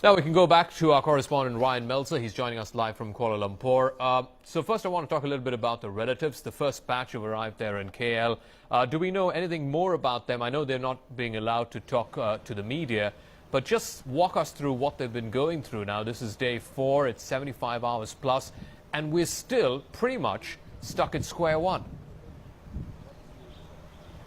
Now we can go back to our correspondent Rian Maelzer. He's joining us live from Kuala Lumpur. So first I want to talk a little bit about the relatives. The first batch have arrived there in KL. Do we know anything more about them? I know they're not being allowed to talk to the media, but just walk us through what they've been going through now. This is day 4, it's 75 hours plus, and we're still pretty much stuck at square one.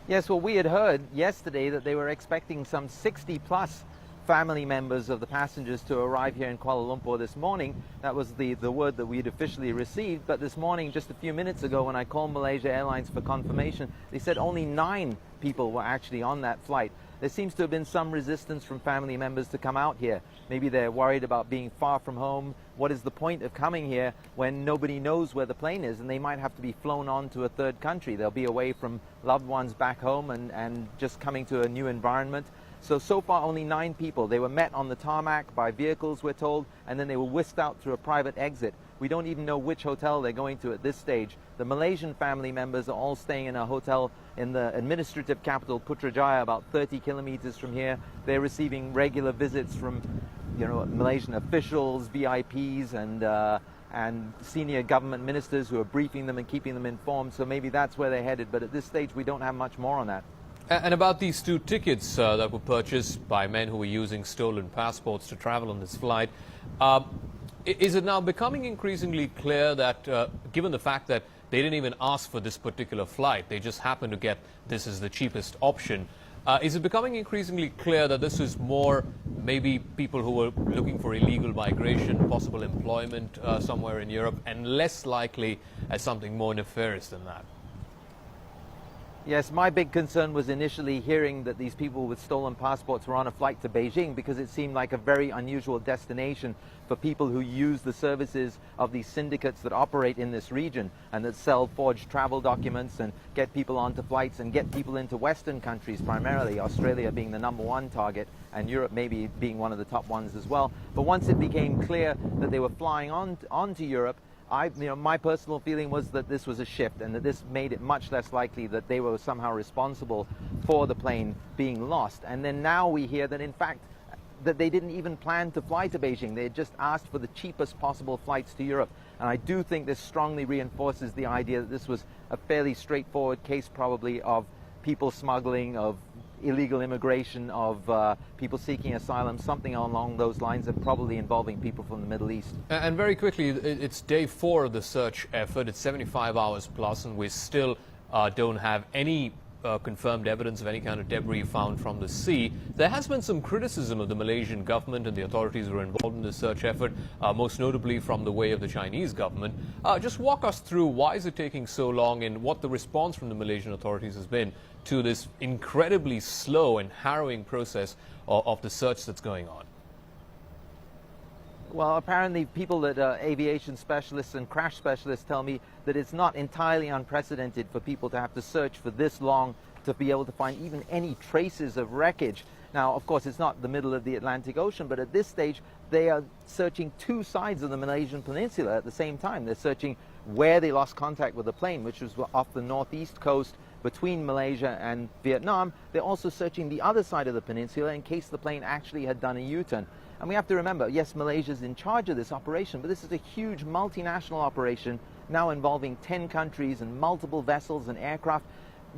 Yes, well, we had heard yesterday that they were expecting some 60 plus family members of the passengers to arrive here in Kuala Lumpur this morning. That was the word that we had officially received. But this morning, just a few minutes ago, when I called Malaysia Airlines for confirmation, they said only 9 people were actually on that flight. There seems to have been some resistance from family members to come out here. Maybe they're worried about being far from home. What is the point of coming here when nobody knows where the plane is, and they might have to be flown on to a third country? They'll be away from loved ones back home and just coming to a new environment. So far only 9 people. They were met on the tarmac by vehicles, we're told, and then they were whisked out through a private exit. We don't even know which hotel they're going to at this stage. The Malaysian family members are all staying in a hotel in the administrative capital, Putrajaya, about 30 kilometers from here. They're receiving regular visits from, Malaysian officials, VIPs, and senior government ministers who are briefing them and keeping them informed. So maybe that's where they're headed. But at this stage, we don't have much more on that. And about these 2 tickets that were purchased by men who were using stolen passports to travel on this flight, is it now becoming increasingly clear that, given the fact that they didn't even ask for this particular flight, they just happened to get this as the cheapest option, is it becoming increasingly clear that this is more maybe people who were looking for illegal migration, possible employment somewhere in Europe, and less likely as something more nefarious than that? Yes, my big concern was initially hearing that these people with stolen passports were on a flight to Beijing, because it seemed like a very unusual destination for people who use the services of these syndicates that operate in this region and that sell forged travel documents and get people onto flights and get people into Western countries, primarily Australia being the #1 target and Europe maybe being one of the top ones as well. But once it became clear that they were flying onto Europe, my personal feeling was that this was a shift, and that this made it much less likely that they were somehow responsible for the plane being lost. And then now we hear that, in fact, that they didn't even plan to fly to Beijing. They had just asked for the cheapest possible flights to Europe. And I do think this strongly reinforces the idea that this was a fairly straightforward case, probably, of people smuggling, of illegal immigration, of people seeking asylum, something along those lines, and probably involving people from the Middle East. And very quickly, it's day 4 of the search effort. It's 75 hours plus, and we still don't have any confirmed evidence of any kind of debris found from the sea. There has been some criticism of the Malaysian government and the authorities who are involved in the search effort, most notably from the way of the Chinese government. Just walk us through why is it taking so long, and what the response from the Malaysian authorities has been to this incredibly slow and harrowing process of the search that's going on. Well, apparently people that are aviation specialists and crash specialists tell me that it's not entirely unprecedented for people to have to search for this long to be able to find even any traces of wreckage. Now, of course, it's not the middle of the Atlantic Ocean, but at this stage, they are searching 2 sides of the Malaysian peninsula at the same time. They're searching where they lost contact with the plane, which was off the northeast coast between Malaysia and Vietnam. They're also searching the other side of the peninsula in case the plane actually had done a U-turn. And we have to remember, yes, Malaysia's in charge of this operation, but this is a huge multinational operation now involving 10 countries and multiple vessels and aircraft.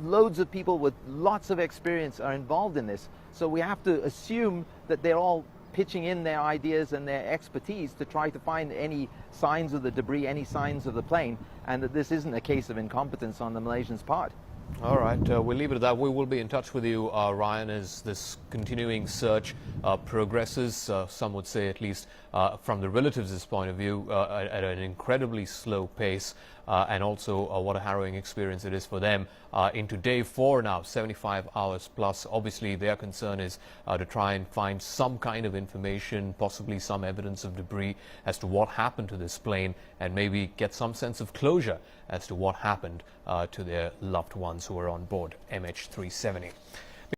Loads of people with lots of experience are involved in this. So we have to assume that they're all pitching in their ideas and their expertise to try to find any signs of the debris, any signs of the plane, and that this isn't a case of incompetence on the Malaysians' part. All right, we'll leave it at that. We will be in touch with you, Rian, as this continuing search progresses. Some would say, at least from the relatives' point of view, at an incredibly slow pace, and also what a harrowing experience it is for them. Into day 4 now, 75 hours plus. Obviously, their concern is to try and find some kind of information, possibly some evidence of debris as to what happened to this plane, and maybe get some sense of closure as to what happened to their loved ones who were on board MH370.